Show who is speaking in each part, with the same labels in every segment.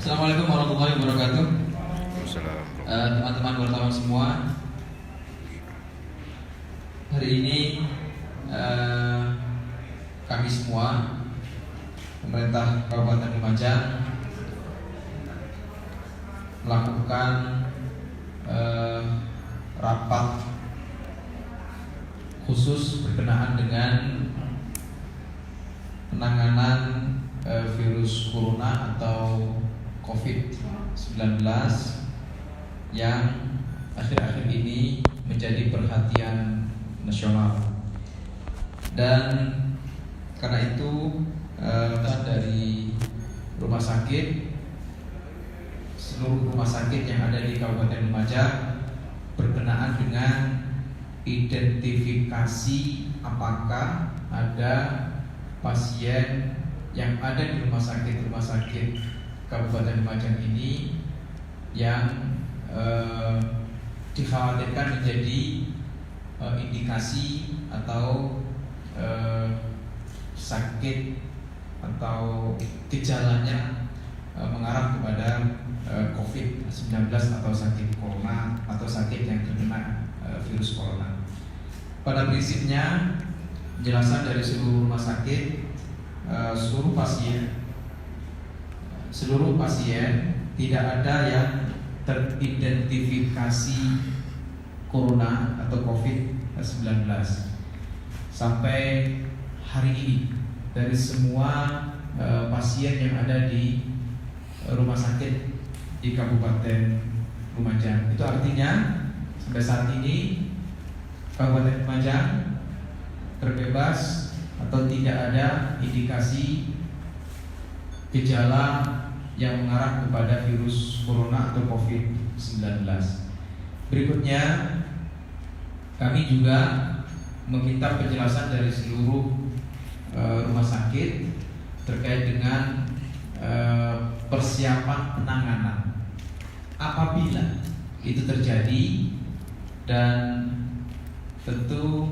Speaker 1: Assalamualaikum warahmatullahi wabarakatuh.
Speaker 2: Assalamualaikum.
Speaker 1: Teman-teman wartawan semua, hari ini kami semua, pemerintah Kabupaten Lumajang, melakukan rapat khusus berkenaan dengan penanganan virus corona atau COVID-19 yang akhir-akhir ini menjadi perhatian nasional. Dan karena itu dari rumah sakit, seluruh rumah sakit yang ada di Kabupaten Lumajang berkenaan dengan identifikasi apakah ada pasien yang ada di rumah sakit Kabupaten Lumajang ini yang dikhawatirkan menjadi indikasi atau sakit atau gejalanya mengarah kepada COVID-19 atau sakit corona atau sakit yang terkena virus corona. Pada prinsipnya, penjelasan dari seluruh rumah sakit, seluruh pasien tidak ada yang teridentifikasi corona atau COVID-19 sampai hari ini. Dari semua pasien yang ada di rumah sakit di Kabupaten Lumajang, itu artinya sampai saat ini Kabupaten Lumajang terbebas atau tidak ada indikasi gejala yang mengarah kepada virus corona atau COVID-19. Berikutnya, kami juga meminta penjelasan dari seluruh rumah sakit terkait dengan persiapan penanganan apabila itu terjadi, dan tentu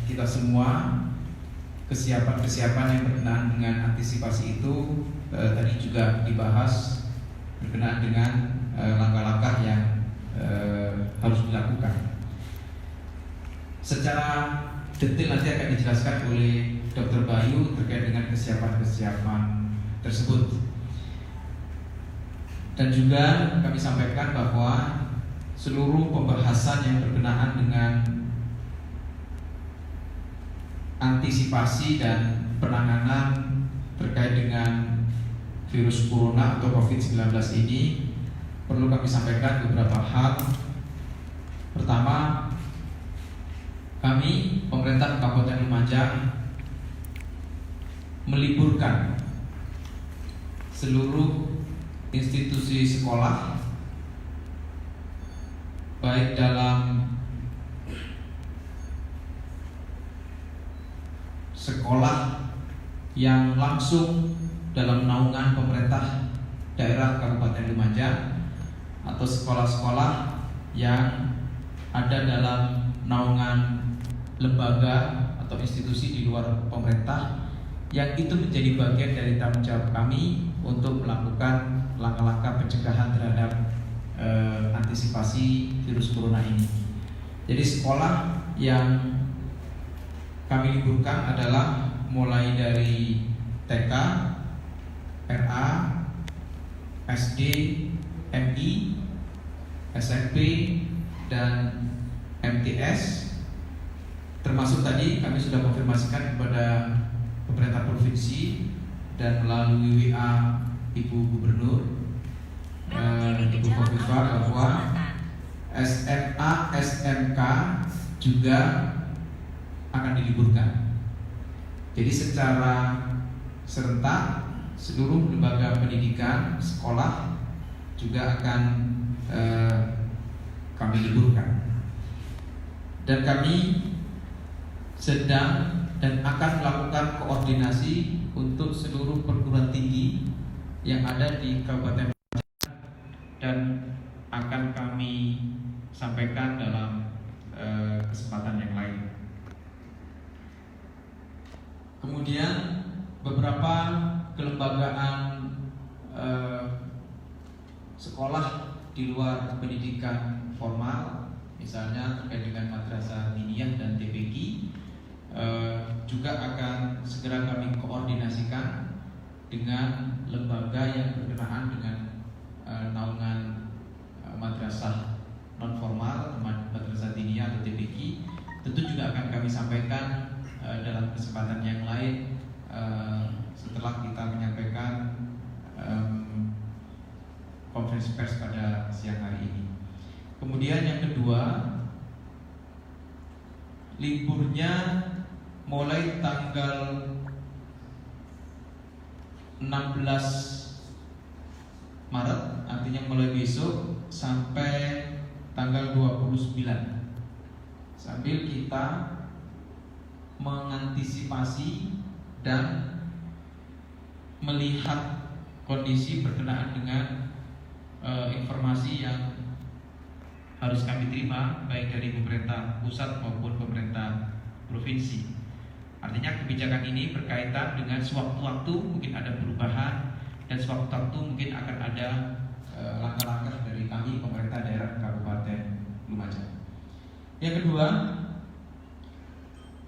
Speaker 1: kita semua kesiapan yang berkenaan dengan antisipasi itu tadi juga dibahas berkenaan dengan langkah-langkah yang harus dilakukan. Secara detail nanti akan dijelaskan oleh Dr. Bayu terkait dengan kesiapan tersebut. Dan juga kami sampaikan bahwa seluruh pembahasan yang berkenaan dengan antisipasi dan penanganan terkait dengan virus corona atau COVID-19 ini perlu kami sampaikan beberapa hal. Pertama, kami pemerintah Kabupaten Lumajang meliburkan seluruh institusi sekolah, baik dalam sekolah yang langsung dalam naungan pemerintah daerah Kabupaten Lumajang atau sekolah-sekolah yang ada dalam naungan lembaga atau institusi di luar pemerintah, yang itu menjadi bagian dari tanggung jawab kami untuk melakukan langkah-langkah pencegahan terhadap antisipasi virus corona ini. Jadi sekolah yang kami liburkan adalah mulai dari TK, RA, SD, MI, SMP, dan MTS. Termasuk tadi kami sudah konfirmasikan kepada pemerintah provinsi dan melalui WA Ibu Gubernur, Ibu Khofifah, bahwa SMA, SMK juga akan diliburkan. Jadi secara serentak seluruh lembaga pendidikan, sekolah juga akan kami liburkan. Dan kami sedang dan akan melakukan koordinasi untuk seluruh perguruan tinggi yang ada di Kabupaten dan akan kami sampaikan dalam kesempatan yang lain. Kemudian beberapa kelembagaan sekolah di luar pendidikan formal, misalnya terkait dengan madrasah diniyah dan TPQ, juga akan segera kami koordinasikan dengan lembaga yang berkenaan dengan naungan madrasah non formal, madrasah diniyah atau TPQ. Tentu juga akan kami sampaikan dalam kesempatan yang lain setelah kita menyampaikan konferensi pers pada siang hari ini. Kemudian yang kedua, liburnya mulai tanggal 16 Maret, artinya mulai besok sampai tanggal 29, sambil kita mengantisipasi dan melihat kondisi berkenaan dengan informasi yang harus kami terima baik dari pemerintah pusat maupun pemerintah provinsi. Artinya kebijakan ini berkaitan dengan sewaktu-waktu mungkin ada perubahan dan sewaktu-waktu mungkin akan ada langkah-langkah dari kami pemerintah daerah Kabupaten Lumajang. Yang kedua,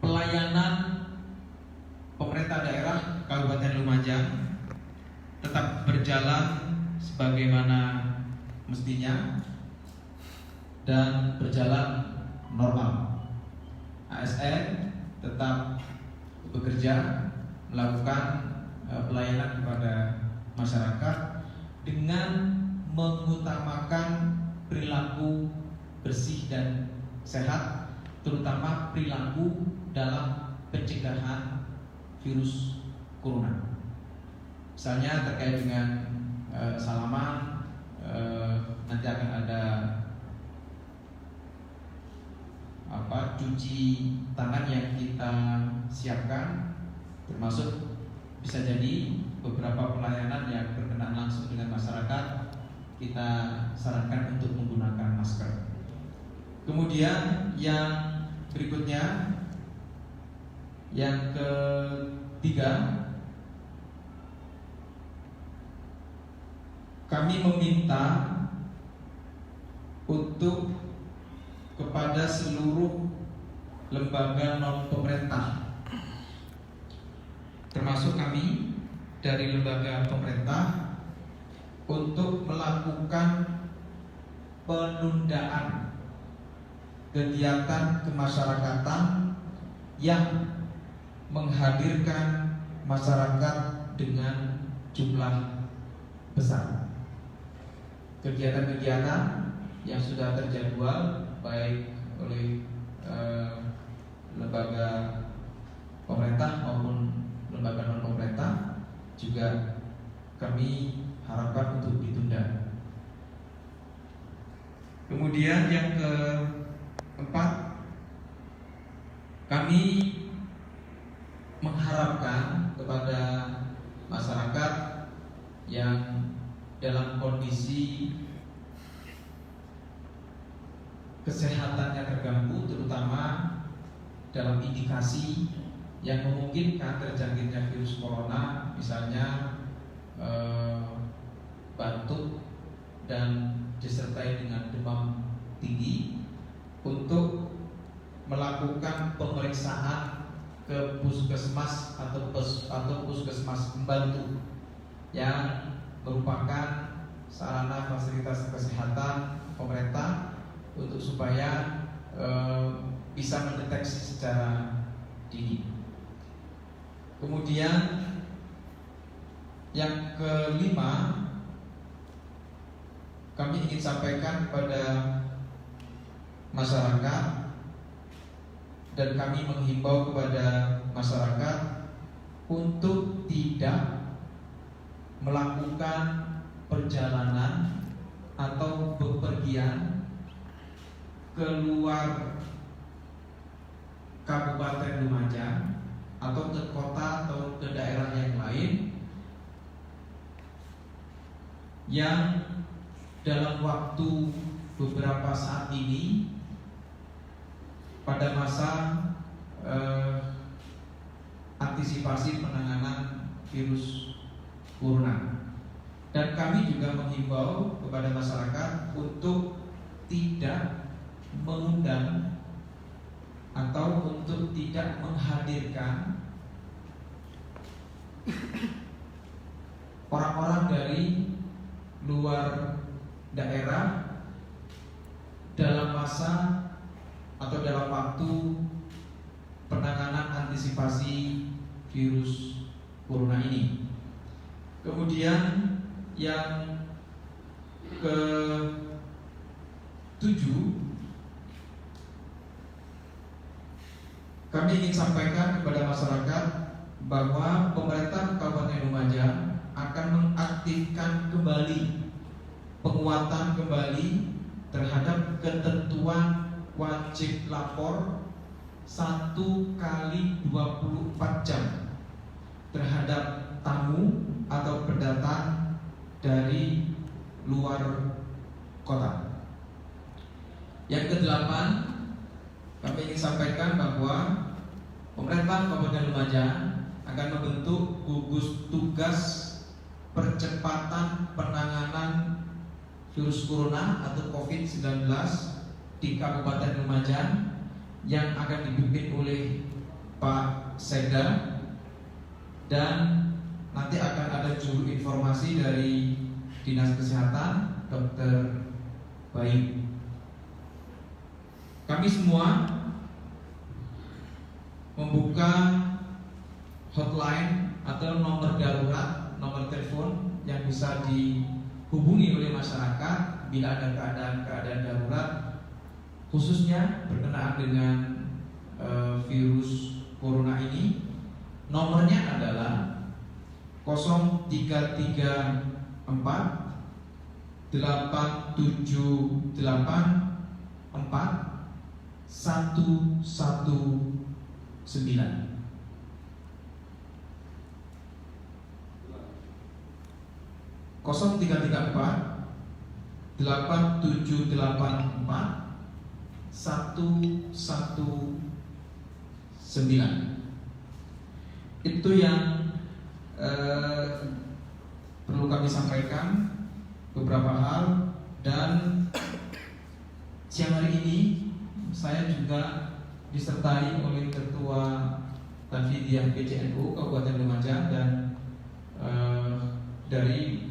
Speaker 1: pelayanan pemerintah daerah Kabupaten Lumajang tetap berjalan sebagaimana mestinya dan berjalan normal. ASN tetap bekerja melakukan pelayanan kepada masyarakat dengan mengutamakan perilaku bersih dan sehat, terutama perilaku dalam pencegahan virus corona. Misalnya terkait dengan salaman, nanti akan ada cuci tangan yang kita siapkan, termasuk bisa jadi beberapa pelayanan yang berkenaan langsung dengan masyarakat kita sarankan untuk menggunakan masker. Kemudian yang berikutnya, yang ketiga, kami meminta untuk kepada seluruh lembaga non pemerintah, termasuk kami dari lembaga pemerintah, untuk melakukan penundaan kegiatan kemasyarakatan yang menghadirkan masyarakat dengan jumlah besar. Kegiatan-kegiatan yang sudah terjadwal baik oleh lembaga pemerintah maupun lembaga non pemerintah juga kami harapkan untuk ditunda. Kemudian yang keempat, kami mengharapkan kepada masyarakat yang dalam kondisi kesehatannya terganggu, terutama dalam indikasi yang memungkinkan terjangkitnya virus corona, misalnya batuk dan disertai dengan demam tinggi, untuk melakukan pemeriksaan ke puskesmas atau puskesmas pembantu yang merupakan sarana fasilitas kesehatan pemerintah untuk supaya bisa mendeteksi secara dini. Kemudian yang kelima, kami ingin sampaikan kepada masyarakat dan kami menghimbau kepada masyarakat untuk tidak melakukan perjalanan atau bepergian keluar Kabupaten Lumajang atau ke kota atau ke daerah yang lain yang dalam waktu beberapa saat ini pada masa antisipasi penanganan virus corona. Dan kami juga menghimbau kepada masyarakat untuk tidak mengundang atau untuk tidak menghadirkan orang-orang dari luar daerah dalam masa atau dalam waktu penanganan antisipasi virus corona ini. Kemudian yang ke-7, kami ingin sampaikan kepada masyarakat bahwa pemerintah Kabupaten Lumajang akan mengaktifkan kembali, penguatan kembali terhadap ketentuan wajib lapor 1 kali 24 jam terhadap tamu atau pendatang dari luar kota. Yang ke-8, kami ingin sampaikan bahwa pemerintah Kabupaten Lumajang akan membentuk gugus tugas percepatan penanganan virus corona atau COVID-19 di Kabupaten Lumajang yang akan dipimpin oleh Pak Sekda, dan nanti akan ada juru informasi dari Dinas Kesehatan, Dr. Bayu. Kami semua membuka hotline atau nomor darurat, nomor telepon yang bisa dihubungi oleh masyarakat bila ada keadaan darurat, khususnya berkenaan dengan virus corona ini. Nomornya adalah 0334 878 119 0334 8784 119. Itu yang perlu kami sampaikan, beberapa hal. Dan siang hari ini saya juga disertai oleh Ketua Tanfidiah PCNU Kabupaten Lumajang dan dari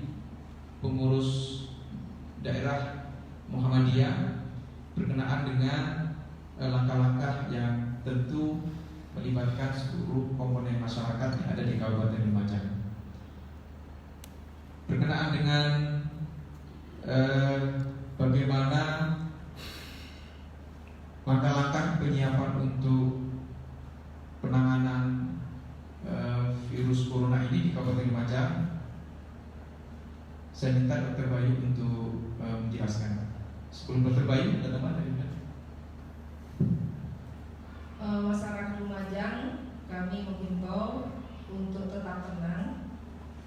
Speaker 1: pengurus daerah Muhammadiyah berkenaan dengan langkah-langkah yang tentu melibatkan seluruh komponen masyarakat yang ada di Kabupaten Lumajang. Berkenaan dengan bagaimana langkah-langkah penyiapan untuk penanganan virus corona ini di Kabupaten Lumajang, saya minta Dr. Bayu untuk menjelaskan. Sebelum Dr. Bayu, ada teman dari mana?
Speaker 3: Masyarakat Lumajang, kami menghimbau untuk tetap tenang,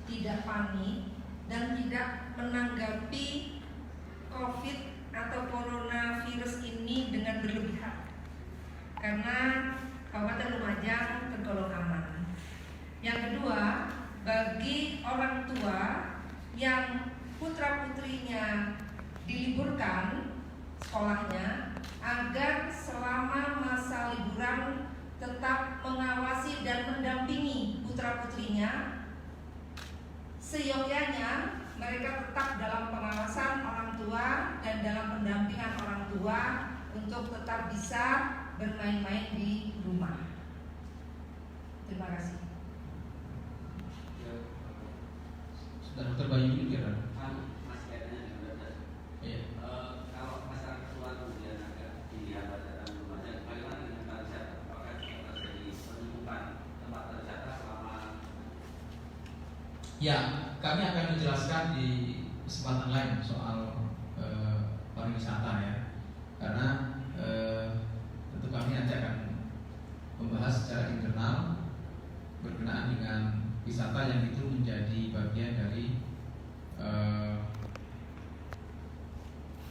Speaker 3: tidak panik, dan tidak menanggapi COVID atau coronavirus ini dengan berlebihan, karena Kabupaten Lumajang tergolong aman. Yang kedua, bagi orang tua yang putra-putrinya diliburkan sekolahnya, agar selama masa liburan tetap mengawasi dan mendampingi putra-putrinya. Seyogyanya mereka tetap dalam pengawasan orang tua dan dalam pendampingan orang tua untuk tetap bisa bermain-main di rumah. Terima kasih.
Speaker 1: Sudah Dr. Bayu ini kira?
Speaker 4: Mas kayaknya ada.
Speaker 1: Iya.
Speaker 4: Kalau masyarakat luar kemudian agak dilihat pada rumahnya, bagaimana dengan pariwisata? Apakah terjadi penumpukan tempat pariwisata selama?
Speaker 1: Ya, kami akan menjelaskan di kesempatan lain soal pariwisata ya, karena tentu kami nanti akan membahas secara internal berkenaan dengan wisata yang itu menjadi bagian dari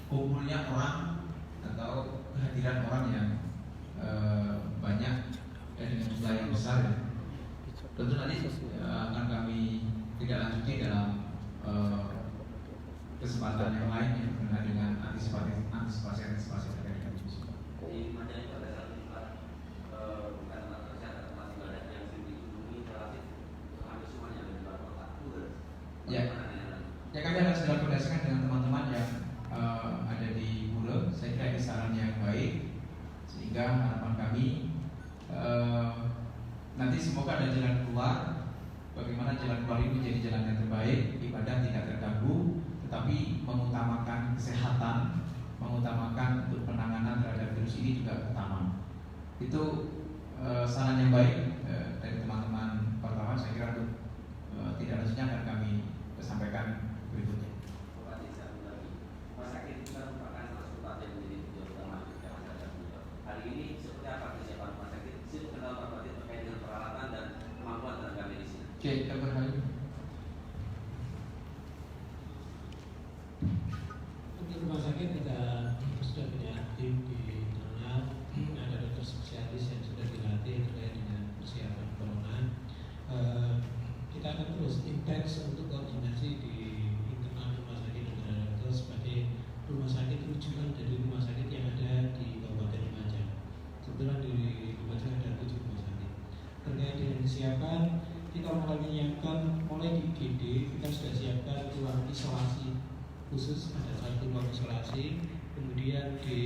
Speaker 1: kumpulnya orang atau kehadiran orang yang banyak dan dengan jumlah yang besar ya. Tentu nanti akan kami tidak lanjuti dalam kesempatan yang lain yang berkenaan dengan antisipasi terkait dengan musibah.
Speaker 4: Di Lumajang itu ada satu tempat bukan tempat tercatat, tempat ibadah yang sering dikunjungi relatif hampir semuanya ada di luar kota.
Speaker 1: Ya. Ya, kami akan sedang koordinasikan dengan teman-teman yang ada di Pura. Saya kira ini saran yang baik, sehingga harapan kami nanti semoga ada jalan keluar. Bagaimana jalan keluar ini menjadi jalan yang terbaik, ibadah tidak terganggu, tetapi mengutamakan kesehatan, mengutamakan untuk penanganan terhadap virus ini juga utama. Itu saran yang baik dari teman-teman wartawan. Saya kira untuk tidak lanjutnya akan kami sampaikan berikutnya.
Speaker 4: Rumah sakit itu kan merupakan salah satu tempat yang menjadi tujuan utama ketika masyarakat meninggal. Hari ini seperti apa kesiapan rumah sakit? Siapa kenal Pak Batin terkait dengan peralatan dan kemampuan tenaga medisnya?
Speaker 1: Oke, Dr. Halim.
Speaker 5: Untuk rumah sakit kita sudah punya tim di internal, ada dokter spesialis yang sudah dilatih terkait dengan persiapan corona. Kita akan terus intens untuk koordinasi di internal rumah sakit dengan dokter sebagai rumah sakit rujukan dari rumah sakit yang ada di Kabupaten Lumajang. Kebetulan di Lumajang ada 7 rumah sakit. Terkait dengan kesiapan, kita mulai menyiapkan mulai di IGD, kita sudah siapkan ruang isolasi khusus, ada 1 ruang isolasi. Kemudian di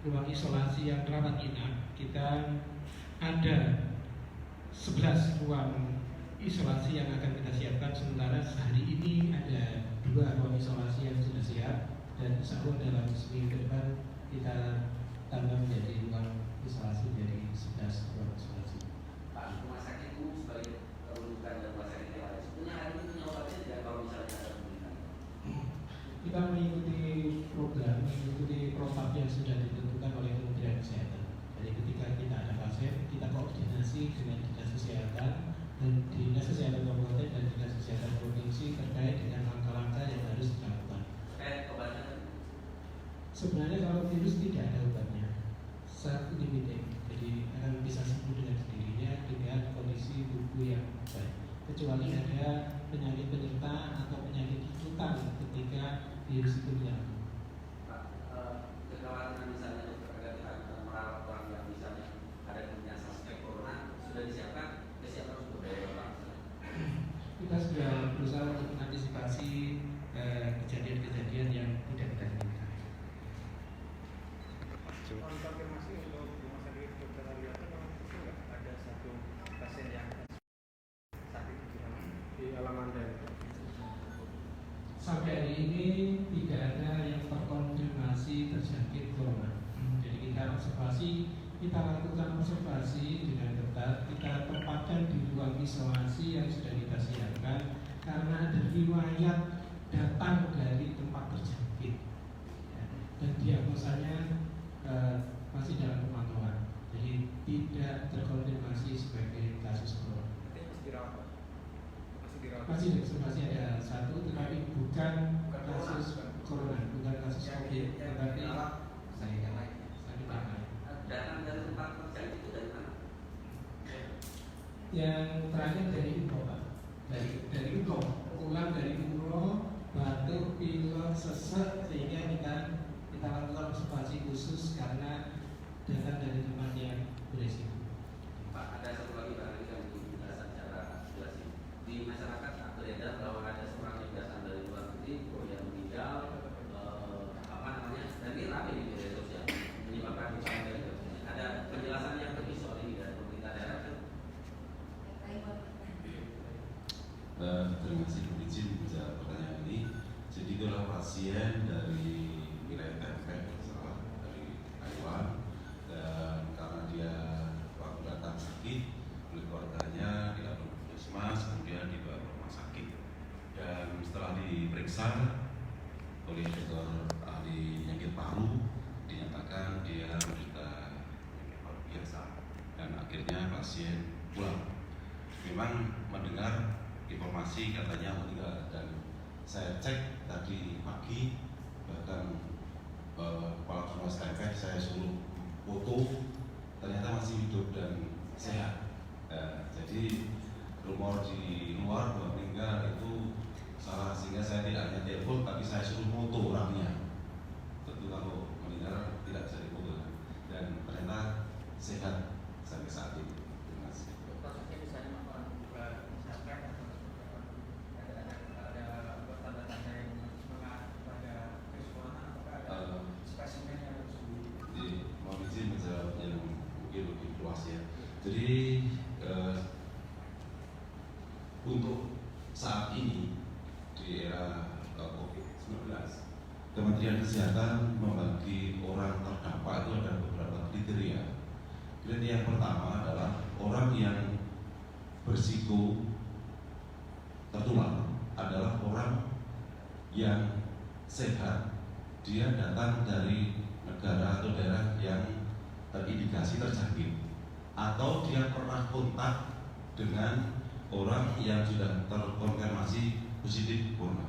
Speaker 5: ruang isolasi yang rawat inap kita ada 11 ruang isolasi yang akan kita siapkan. Sementara hari ini ada 2 ruang isolasi yang sudah siap, dan insya Allah dalam seminggu ke depan kita tambah menjadi ruang isolasi dari 11 ruang isolasi.
Speaker 4: Pak, rumah sakit umum sebagai rujukan dan rumah sakit yang lain. Sebenarnya hari ini punya obatnya tidak kalau misalnya ada pemerintahan.
Speaker 5: Kita mengikuti program, mengikuti protap yang sudah ditentukan oleh Kementerian Kesehatan. Jadi ketika kita ada pasien, kita koordinasi dengan dinas kesehatan dan dinas kesehatan kabupaten dan dinas kesehatan provinsi terkait dengan langkah-langkah yang harus dilakukan.
Speaker 4: Obatnya
Speaker 5: Sebenarnya kalau virus tidak ada obatnya, self limiting, jadi akan bisa sembuh dengan sendirinya dengan kondisi tubuh yang baik. Kecuali ada penyakit penyerta atau penyakit ikutan ketika virus itu menyerang.
Speaker 4: Pak, kekhawatiran misalnya dokter agar kita merawat orang yang misalnya ada kemungkinan suspek corona sudah disiapkan, kesiapan untuk budaya Pak.
Speaker 5: Kita sudah berusaha untuk mengantisipasi kejadian-kejadian yang tidak kita inginkan.
Speaker 6: Konfirmasi untuk rumah sakit Dr. Haryanto, itu nggak ada satu pasien yang sakit di halaman dan
Speaker 5: Sampai hari ini tidak ada yang terkonfirmasi terjangkit corona. Jadi kita lakukan observasi dengan ketat. Kita tempatkan di ruang isolasi yang sudah kita siapkan karena ada riwayat datang dari tempat terjangkit, ya. Dan diagnosanya masih dalam pemantauan. Jadi tidak terkonfirmasi sebagai kasus corona.
Speaker 6: masih dirawat.
Speaker 5: Masih ada 1, tetapi bukan kasus corona, bukan kasus COVID, tetapi sakit yang lain.
Speaker 4: Datang dari tempat terjangkit itu dari mana?
Speaker 5: Yang terakhir dari Ulo, Pak. Dari Ulo, pulang dari Ulo, batuk, pilek, sesek, sehingga kita lakukan observasi khusus karena datang dari tempat yang berisiko.
Speaker 4: Pak, ada satu lagi barang yang untuk penjelasan secara jelas ini. Di masyarakat beredar bahwa ada seorang yang datang dari luar negeri yang meninggal, dan ini ramai di media sosial menyebabkan kecelakaan. Ada penjelasan yang lebih soal ini dari pemerintah daerah kan?
Speaker 7: Terima kasih Bu izin menjawab pertanyaan ini. Jadi itulah pasien dari wilayah Tempe, dari Taiwan, dan karena dia waktu datang sakit oleh keluarganya dilakukan puskesmas, kemudian dibawa ke rumah sakit, dan setelah diperiksa oleh dokter ahli penyakit paru dinyatakan dia menderita penyakit paru biasa, dan akhirnya pasien pulang. Memang mendengar informasi katanya meninggal, dan saya cek tadi pagi, bahkan kepala Puskesmas Tempe saya suruh foto, ternyata masih hidup dan sehat. Jadi rumor di luar bahwa meninggal itu salah, sehingga saya tidak hanya telepon tapi saya suruh foto orangnya, tentu kalau meninggal tidak bisa difoto, dan ternyata sehat sampai saat ini. Terima kasih.
Speaker 6: Prosesnya misalnya orang juga misalkan ada tanda-tanda yang pada keseluruhan, apakah ada spesimen yang harus
Speaker 7: mohon izin menjawab yang mungkin lebih luas ya. Jadi untuk saat ini di era COVID-19, Kementerian Kesehatan membagi orang terdampak itu ada beberapa kriteria. Kriteria yang pertama adalah orang yang berisiko tertular adalah orang yang sehat, dia datang dari negara atau daerah yang terindikasi terjangkit, atau dia pernah kontak dengan orang yang sudah terkonfirmasi positif corona,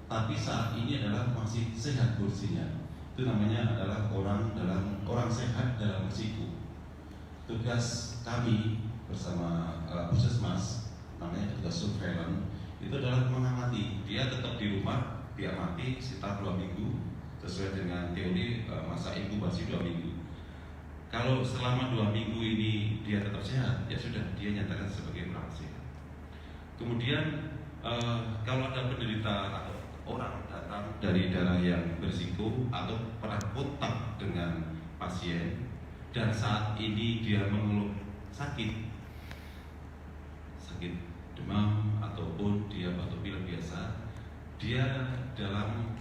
Speaker 7: tapi saat ini adalah masih sehat kondisinya. Itu namanya adalah orang sehat dalam risiko. Tugas kami bersama Puskesmas, namanya tugas surveillance, itu adalah mengamati dia tetap di rumah, dia mati sekitar 2 minggu sesuai dengan teori masa inkubasi 2 minggu. Kalau selama 2 minggu ini dia tetap sehat, ya sudah, dia nyatakan sebagai orang sehat. Kemudian kalau ada penderita atau orang datang dari daerah yang berisiko atau pernah kontak dengan pasien dan saat ini dia mengeluh sakit demam ataupun dia batuk pilek biasa, dia dalam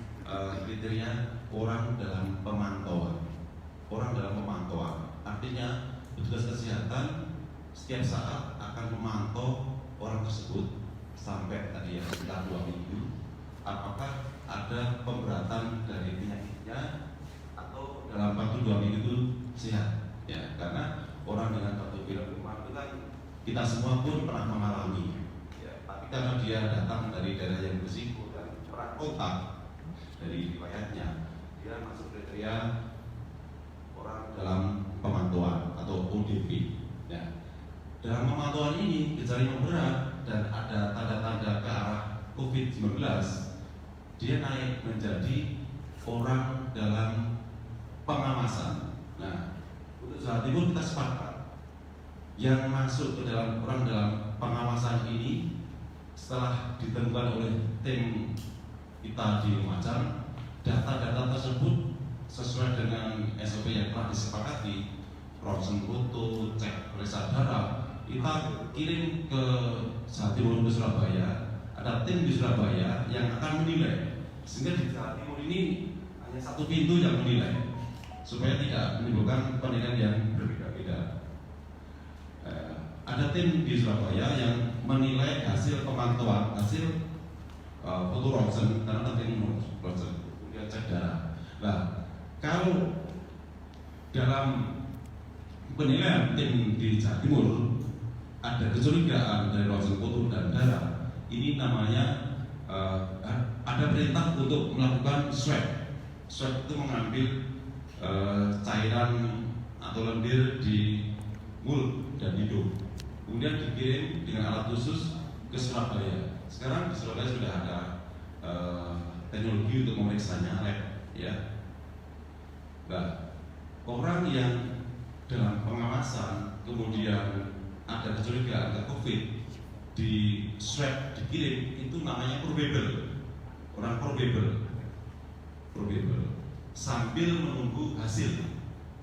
Speaker 7: kriteria orang dalam pemantauan. Artinya petugas kesehatan setiap saat akan memantau orang tersebut sampai tadi ya sekitar 2 minggu, apakah ada pemberatan dari penyakitnya atau dalam waktu 2 minggu itu sehat ya. Karena orang dengan batuk pilek demam itu kan kita semua pun pernah mengalami ya, tapi karena dia datang dari daerah yang berisiko dan pernah kontak, dari riwayatnya dia masuk kriteria orang dalam pemantauan atau ODP ya. Dalam pemantauan ini gejala yang berat dan ada tanda-tanda ke arah COVID-19, dia naik menjadi orang dalam pengawasan. Nah, untuk Jawa Timur kita sepakat yang masuk ke dalam orang dalam pengawasan ini setelah ditemukan oleh tim kita di Lumajang, data-data tersebut sesuai dengan SOP yang telah disepakati, ronsen foto, cek periksa darah, kita kirim ke Jawa Timur, ke Surabaya. Ada tim di Surabaya yang akan menilai, sehingga di Jawa Timur ini hanya satu pintu yang menilai supaya tidak menimbulkan penilaian yang berbeda-beda. Ada tim di Surabaya yang menilai hasil pemantauan, hasil foto ronsen, karena penting ronsen, kemudian cek darah. Nah, kalau dalam penilaian tim di Jawa Timur ada kecurigaan dari ronsen foto dan darah, ini namanya ada perintah untuk melakukan swab. Swab itu mengambil cairan atau lendir di mulut dan hidung, kemudian dikirim dengan alat khusus ke Surabaya. Sekarang di Surabaya sudah ada teknologi untuk memeriksanya, lab ya. Nah, orang yang dalam pengawasan kemudian ada kecurigaan ke COVID, di swab dikirim, itu namanya probable, orang probable sambil menunggu hasil.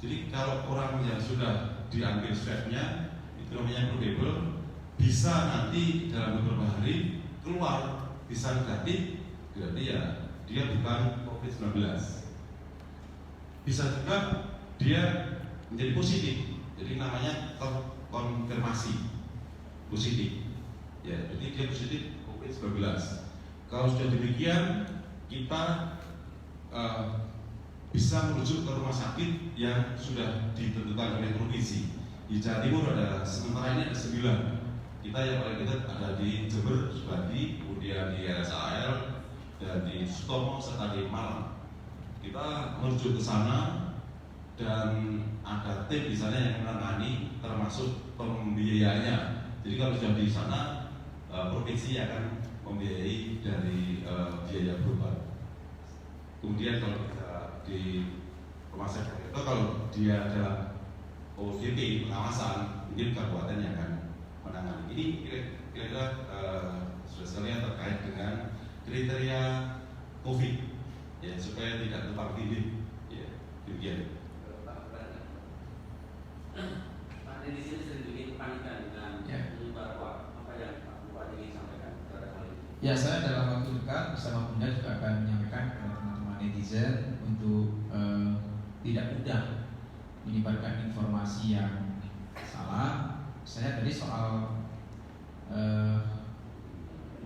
Speaker 7: Jadi kalau orang yang sudah diambil swabnya itu namanya probable, bisa nanti dalam beberapa hari keluar bisa negatif, berarti ya dia bukan COVID-19. Bisa juga dia menjadi positif, jadi namanya konfirmasi positif ya, jadi dia positif COVID-19. Kalau sudah demikian, kita bisa merujuk ke rumah sakit yang sudah ditentukan oleh provinsi. Di Jawa Timur ada, sementara ini ada 9. Kita yang paling dekat ada di Jember, Subandi, kemudian di RSAL, dan di Sutomo, serta di Malang. Kita merujuk ke sana dan ada tim di sana yang menangani, termasuk pembiayaannya. Jadi kalau sudah di sana, provinsi akan membiayai dari biaya berobat. Kemudian kalau kita di rumah sakit itu kalau dia dalam ODP pengawasan, mungkin kabupaten yang akan menangani. Ini kira-kira sudah sekalian terkait dengan kriteria COVID, ya, supaya tidak tumpang tindih, ya, demikian.
Speaker 4: Pak, di sini sering bikin kepanikan dengan bahwa apa yang Pak Bupati ingin sampaikan terhadap hal ini.
Speaker 1: Ya, saya dalam waktu dekat bersama Bunda juga akan menyampaikan kepada teman-teman netizen untuk tidak mudah menyebarkan informasi yang salah. Saya tadi soal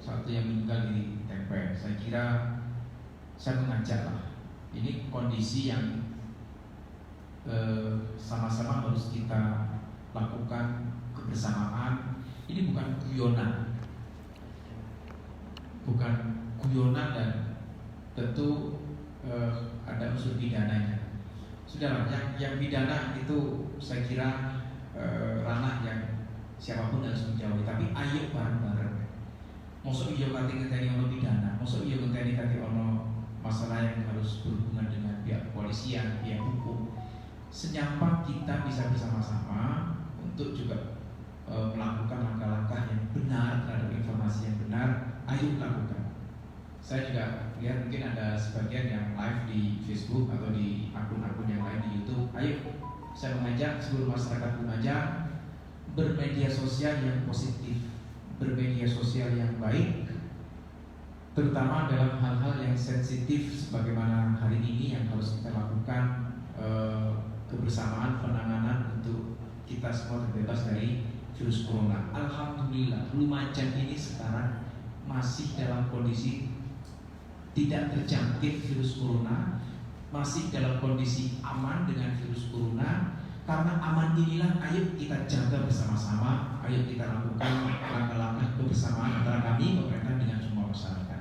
Speaker 1: satu yang meninggal di Tempe, saya kira saya mengajak lah, ini kondisi yang sama-sama harus kita lakukan kebersamaan. Ini bukan guyonan dan tentu ada unsur pidananya. Sudahlah, yang pidana itu saya kira ranah yang siapapun harus menjauhi. Tapi ayo bareng-bareng. Mosok iya kate ngenteni ono pidana, mosok iya ngenteni kate ono masalah yang harus berhubungan dengan pihak kepolisian, pihak hukum. Senyapa kita bisa bersama-sama untuk juga melakukan langkah-langkah yang benar terhadap informasi yang benar. Ayo lakukan. Saya juga lihat mungkin ada sebagian yang live di Facebook atau di akun-akun yang lain di YouTube. Ayo, saya mengajak seluruh masyarakat Lumajang bermedia sosial yang positif, bermedia sosial yang baik, terutama dalam hal-hal yang sensitif sebagaimana hari ini yang harus kita lakukan kebersamaan penanganan untuk kita semua terbebas dari virus corona. Alhamdulillah, Lumajang ini sekarang masih dalam kondisi tidak terjangkit virus corona, masih dalam kondisi aman dengan virus corona. Karena aman inilah, ayo kita jaga bersama-sama, ayo kita lakukan langkah-langkah kebersamaan antara kami pemerintah dengan semua masyarakat.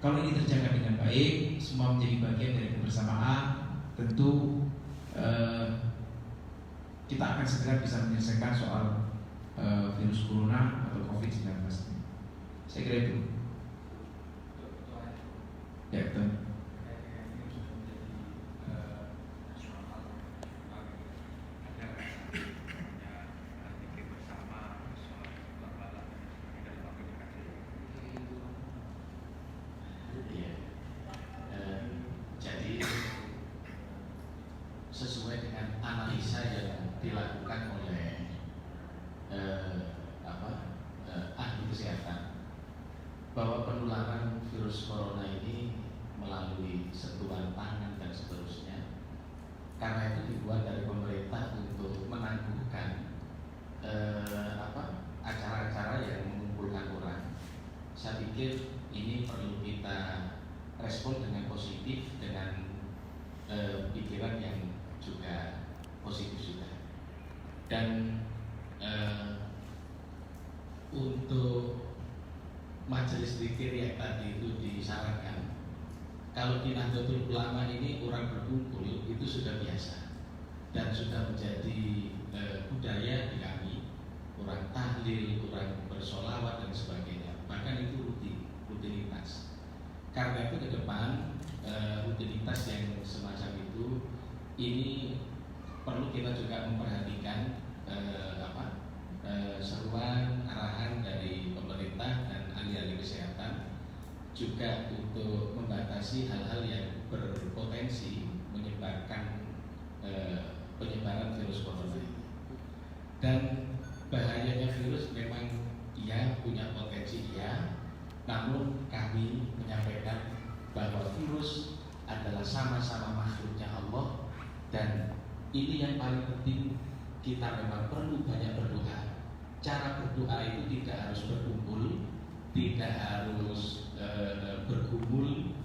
Speaker 1: Kalau ini terjaga dengan baik, semua menjadi bagian dari kebersamaan, tentu kita akan segera bisa menyelesaikan soal virus corona atau COVID-19. Saya kira itu. Ya, betul.
Speaker 8: Jadi sesuai dengan analisa yang dilakukan oleh ahli kesehatan bahwa penularan virus corona ini melalui sentuhan tangan dan seterusnya. Karena itu dibuat dari pemerintah untuk menangguhkan acara-acara yang mengumpulkan orang. Saya pikir ini perlu kita respon dengan positif, dengan pikiran yang juga positif juga. Dan untuk majelis zikir yang tadi itu disarankan, kalau di Nahdlatul Ulama ini orang berkumpul itu sudah biasa dan sudah menjadi budaya di kami, orang tahlil, orang bersolawat dan sebagainya. Bahkan itu rutinitas. Karena itu ke depan rutinitas yang semacam itu ini perlu kita juga memperhatikan seruan arahan dari pemerintah dan ahli-ahli kesehatan juga untuk membatasi hal-hal yang berpotensi menyebarkan penyebaran virus corona. Dan bahayanya virus memang ia punya potensi, namun kami menyampaikan bahwa virus adalah sama-sama makhluknya Allah, dan ini yang paling penting, kita memang perlu banyak berdoa. Cara berdoa itu tidak harus berkumpul, tidak harus bergumul,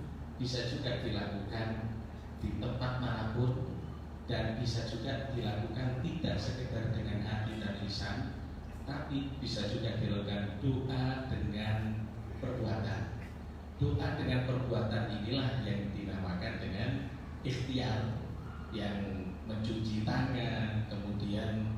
Speaker 8: bisa juga dilakukan di tempat manapun, dan bisa juga dilakukan tidak sekedar dengan hati dan lisan, tapi bisa juga dilakukan doa dengan perbuatan. Doa dengan perbuatan inilah yang dinamakan dengan ikhtiar, yang mencuci tangan, kemudian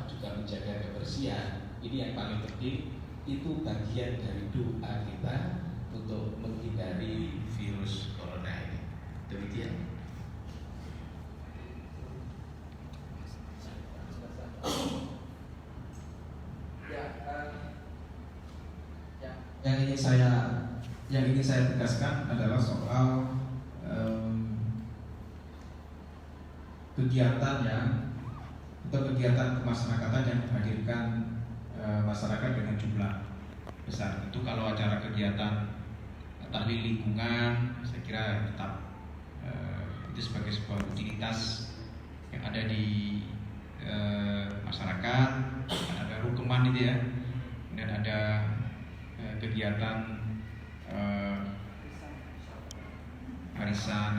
Speaker 8: juga menjaga kebersihan. Ini yang paling penting, itu bagian dari doa kita untuk menghindari virus
Speaker 1: yang ingin saya tegaskan adalah soal kegiatan kemasyarakatan yang menghadirkan masyarakat dengan jumlah besar. Itu kalau acara kegiatan tahlil lingkungan, saya kira tetap itu sebagai sebuah rutinitas yang ada di masyarakat. Ada rukeman itu ya, kemudian ada kegiatan arisan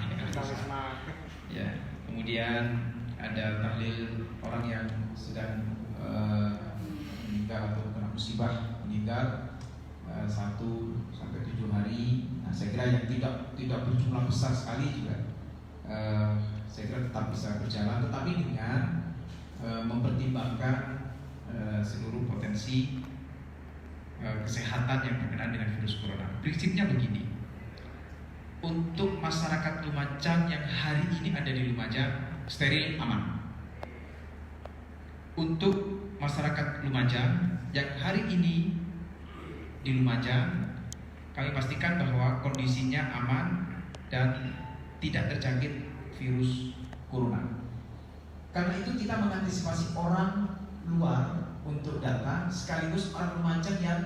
Speaker 1: ya, kemudian ada tahlil orang yang sedang meninggal atau kena musibah meninggal 1 sampai 7 hari. Nah, saya kira yang tidak berjumlah besar sekali juga saya kira tetap bisa berjalan, tetapi dengan mempertimbangkan seluruh potensi kesehatan yang berkenaan dengan virus corona. Prinsipnya begini, untuk masyarakat Lumajang yang hari ini ada di Lumajang steril aman. Untuk masyarakat Lumajang yang hari ini di Lumajang, kami pastikan bahwa kondisinya aman dan tidak terjangkit virus corona. Karena itu kita mengantisipasi orang luar untuk datang, sekaligus orang Lumajang yang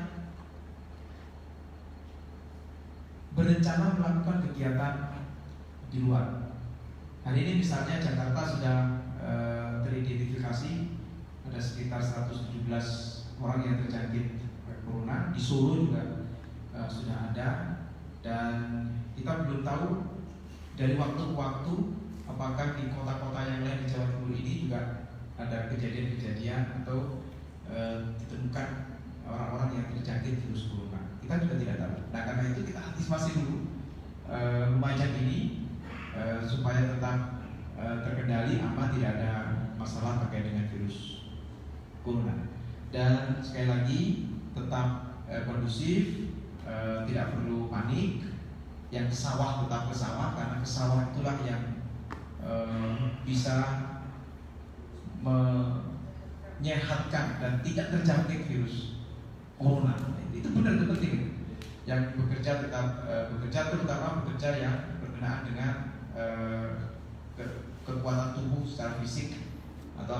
Speaker 1: berencana melakukan kegiatan di luar. Hari ini misalnya Jakarta sudah teridentifikasi ada sekitar 117 orang yang terjangkit corona. Di Solo juga sudah ada, dan kita belum tahu dari waktu ke waktu apakah di kota-kota yang lain di Jawa Timur ini juga ada kejadian-kejadian atau ditemukan orang-orang yang terjangkit virus corona. Kita juga tidak tahu. Nah, karena itu kita antisipasi dulu Lumajang ini supaya tetap terkendali, aman, tidak ada masalah terkait dengan virus corona. Dan sekali lagi tetap kondusif, tidak perlu panik. Yang ke sawah tetap ke sawah, karena ke sawah itulah yang bisa menyehatkan dan tidak terjangkit virus corona. Itu benar itu penting. Yang bekerja tetap bekerja, terutama bekerja yang berkenaan dengan kekuatan tubuh secara fisik atau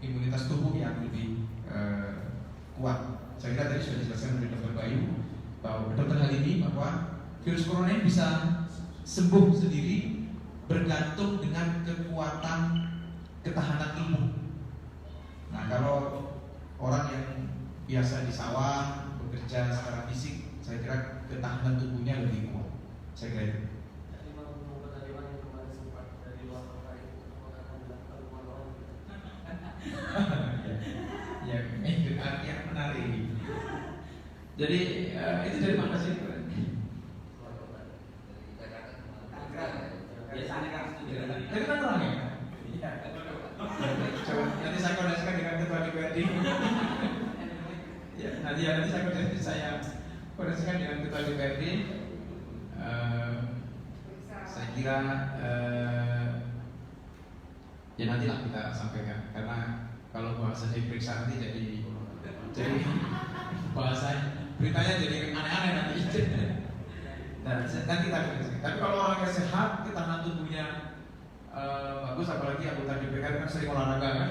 Speaker 1: imunitas tubuh yang lebih kuat. Saya kira tadi sudah dijelaskan oleh Dr. Bayu bahwa Dr. Halimi bahwa virus corona ini bisa sembuh sendiri bergantung dengan kekuatan ketahanan tubuh. Nah, kalau orang yang biasa di sawah bekerja secara fisik, saya kira ketahanan tubuhnya lebih kuat. Saya kira itu. Ya, itu artinya menarik. Jadi itu dari mana sih? Dari mana orangnya? Coba nanti saya koordinasikan dengan ketua DPRD. Ya, nanti saya koordinasikan dengan ketua DPRD. Saya kira ya nantilah kita sampaikan, karena kalau bahasa diperiksa nanti jadi bahasa beritanya jadi aneh-aneh nanti. Dan nanti kita koordinasikan. Tapi kalau orangnya sehat, ketahanan tubuhnya bagus, apalagi anggota DPR kan sering olahraga kan.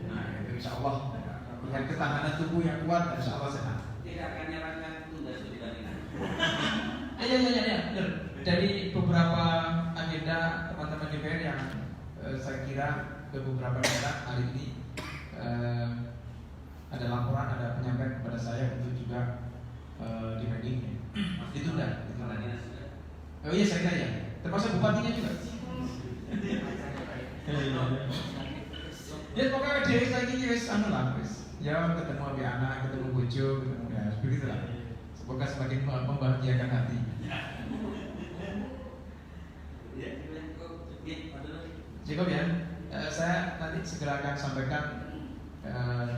Speaker 1: Nah, itu insya Allah dengan ketahanan tubuh yang kuat, insya Allah sehat.
Speaker 4: Tidak akan nyarankan tunda sudah ini.
Speaker 1: Ya, benar. Dari beberapa agenda teman-teman DPR yang saya kira ke beberapa daerah hari ini ada laporan, ada penyampaian kepada saya untuk juga dibanding ditunda. Oh iya, saya kira ya. Termasuk bupatinya juga. Ya pokoknya dia lagi wis anu lah wis. Ya ketemu abi anak, ketemu bojo, ketemu ya begitu lah. Semoga semakin membahagiakan hati. Cukup ya. Saya nanti segera akan sampaikan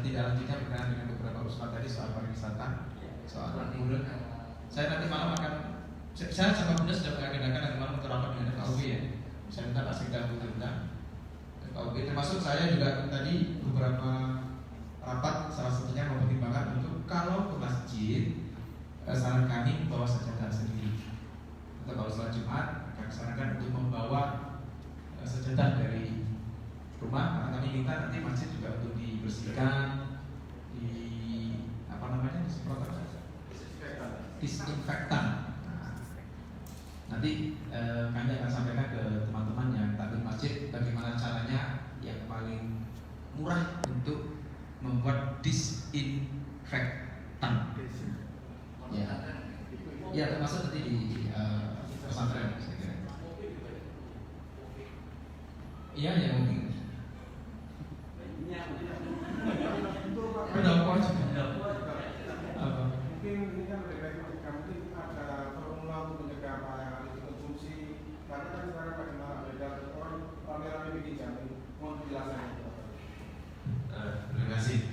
Speaker 1: tidak lanjutnya berkenaan dengan beberapa usulan tadi soal pariwisata, soal mulut. Saya nanti malam akan, saya sama Bunda sudah mengagendakan nanti malam untuk rapat dengan FKUB ya. Saya minta Pak Sekda untuk undang FKUB, termasuk saya juga tadi beberapa rapat, salah satunya mempertimbangkan untuk kalau ke masjid saran kami membawa sajadah sendiri. Atau kalau sholat Jumat, kami sarankan untuk membawa sajadah dari rumah, karena kami minta nanti masjid juga untuk dibersihkan, disemprot disinfektan. Nanti kami akan sampaikan ke teman-teman yang taklim masjid bagaimana caranya yang paling murah untuk membuat disinfektan. Ya, termasuk nanti di pesantren saya kira. Iya, ya mungkin. Berapa juga?
Speaker 6: Mungkin ini kan lebih ketika mungkin ada formula untuk mencegah layangan itu konsumsi, karena kan sekarang bagaimana beda orang rame-rame bikin jamin, mohon penjelasannya.
Speaker 7: Terima kasih.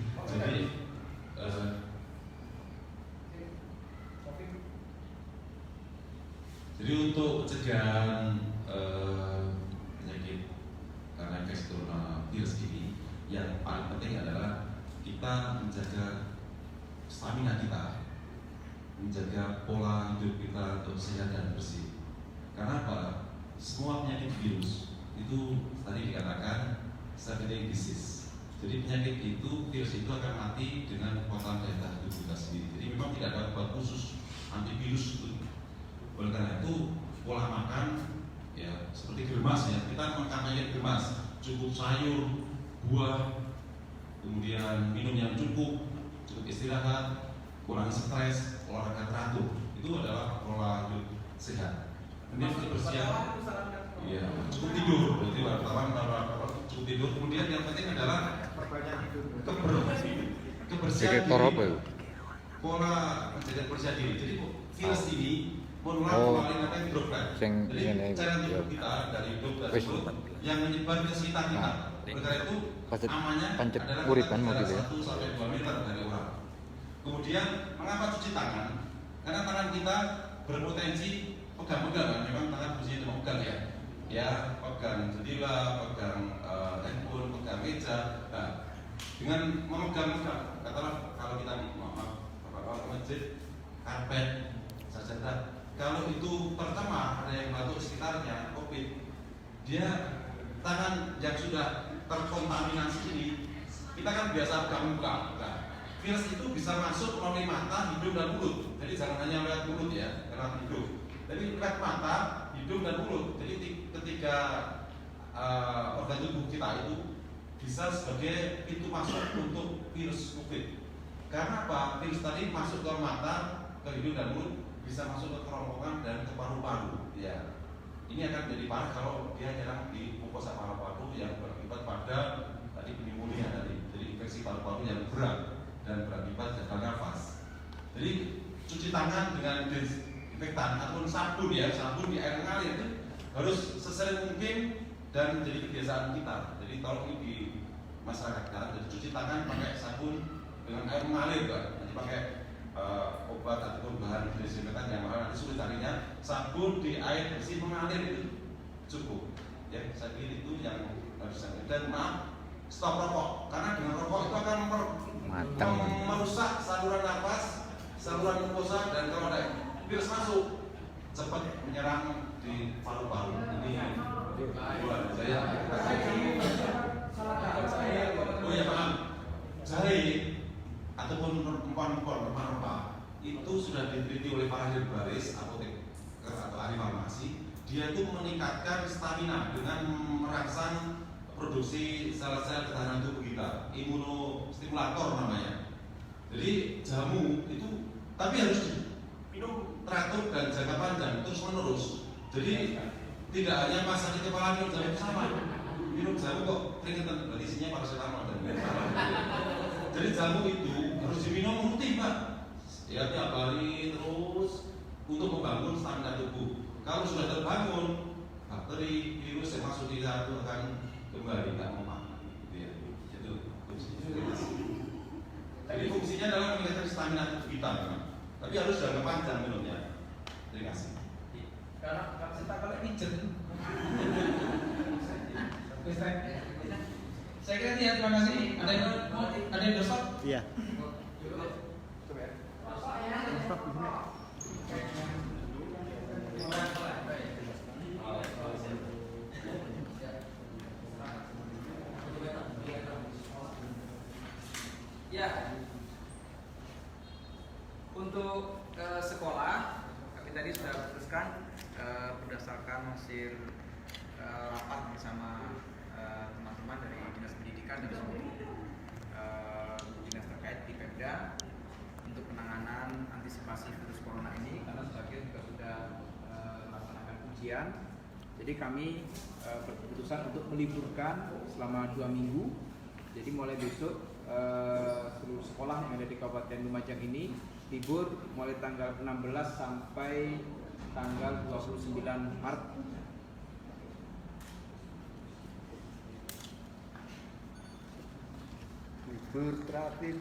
Speaker 7: Jadi untuk pencegahan penyakit karena infeksi coronavirus ini, yang paling penting adalah kita menjaga stamina kita, menjaga pola hidup kita untuk sehat dan bersih. Karena apa? Semua penyakit virus itu tadi dikatakan circulating disease. Jadi penyakit itu, virus itu akan mati dengan kekuatan daya tahan tubuh kita sendiri. Jadi memang tidak ada obat khusus antivirus itu. Oleh karena itu pola makan ya seperti germas ya, kita mengkampanyekan germas, cukup sayur, buah, kemudian minum yang cukup istirahat, kurangi stres, olahraga teratur, itu adalah pola hidup sehat. Kemudian kebersihan, ya cukup tidur, berarti wartawan cukup tidur. Kemudian yang penting adalah kebersihan diri, pola menjaga kebersihan diri. Jadi virus ini menular melalui apa yang droplet. Jadi cairan tubuh kita dari droplet tersebut yang menyebar ke sekitar kita. Oleh karena itu amannya adalah jarak 1 sampai 2 meter dari orang. Kemudian mengapa cuci tangan? Karena tangan kita berpotensi pegang-pegang, memang tangan fungsinya cuma pegang ya. Ya, pegang jendela, pegang handphone, pegang meja. Nah, dengan memegang, katakanlah kalau kita masjid, karpet, sajadah, kalau itu tercemar, ada yang batuk di sekitarnya, COVID, dia tangan yang sudah terkontaminasi ini, kita kan biasa buka-buka. Nah, virus itu bisa masuk melalui mata, hidung dan mulut. Jadi jangan hanya lewat mulut ya, lewat hidung. Jadi lewat mata, hidung dan mulut. Jadi ketika organ tubuh kita itu bisa sebagai pintu masuk untuk virus COVID. Karena apa? Virus tadi masuk ke mata, ke hidung dan mulut, bisa masuk ke kerongkongan dan ke paru-paru. Ya, ini akan jadi parah kalau dia nyerang di mukosa paru-paru yang berakibat pada tadi pneumonia tadi, jadi infeksi paru-paru yang berat dan berakibat gagal nafas. Jadi cuci tangan dengan disinfektan ataupun sabun ya, sabun di air mengalir itu harus sesering mungkin dan menjadi kebiasaan kita. Jadi tolong ini di masyarakat kita, jadi cuci tangan pakai sabun dengan air mengalir kan, nanti pakai obat ataupun bahan disinfektan yang mahal nanti sulit carinya. Sabun di air bersih mengalir itu cukup. Ya, saya pikir itu yang harus saya. Dan maaf, stop rokok, karena dengan rokok itu akan merusak saluran nafas, saluran mukosa, dan kalau ada virus masuk cepat menyerang di paru-paru. Ini bulan saya. Oh ya paham. Jahe ataupun rempah-rempah itu sudah diteliti oleh para ahli baris, apoteker atau ahli farmasi. Dia itu meningkatkan stamina dengan merangsang produksi sel-sel ketahanan tubuh kita, imunostimulator namanya. Jadi jamu itu tapi harus minum teratur dan jangka panjang terus menerus. Jadi tidak hanya pas sakit kepala minum jamu sama, minum jamu kok keringetan, berarti isinya paracetamol dan jadi jamu itu harus diminum rutin Pak. Ya tiap hari terus untuk membangun stamina tubuh. Kalau sudah terbangun, bakteri, virus yang masuk di dalam itu akan kembali tidak memakan. Ya, itu fungsinya. Jadi fungsinya adalah meningkatkan stamina tubuh kita, memang. Tapi harus jangka panjang minumnya. Terima kasih.
Speaker 1: Karena kita kalau pijet. Saya kira ya, terima kasih. Ada yang dosa?
Speaker 6: Iya.
Speaker 3: Stop ya.
Speaker 9: memutuskan berdasarkan hasil rapat bersama teman-teman dari Dinas Pendidikan dan seluruh dinas terkait di Pemda untuk penanganan antisipasi virus corona ini, karena sebagian juga sudah melaksanakan ujian. Jadi kami berkeputusan untuk meliburkan selama 2 minggu. Jadi mulai besok seluruh sekolah yang ada di Kabupaten Lumajang ini libur mulai tanggal 16 sampai tanggal 29 Maret.
Speaker 6: Libur terakhir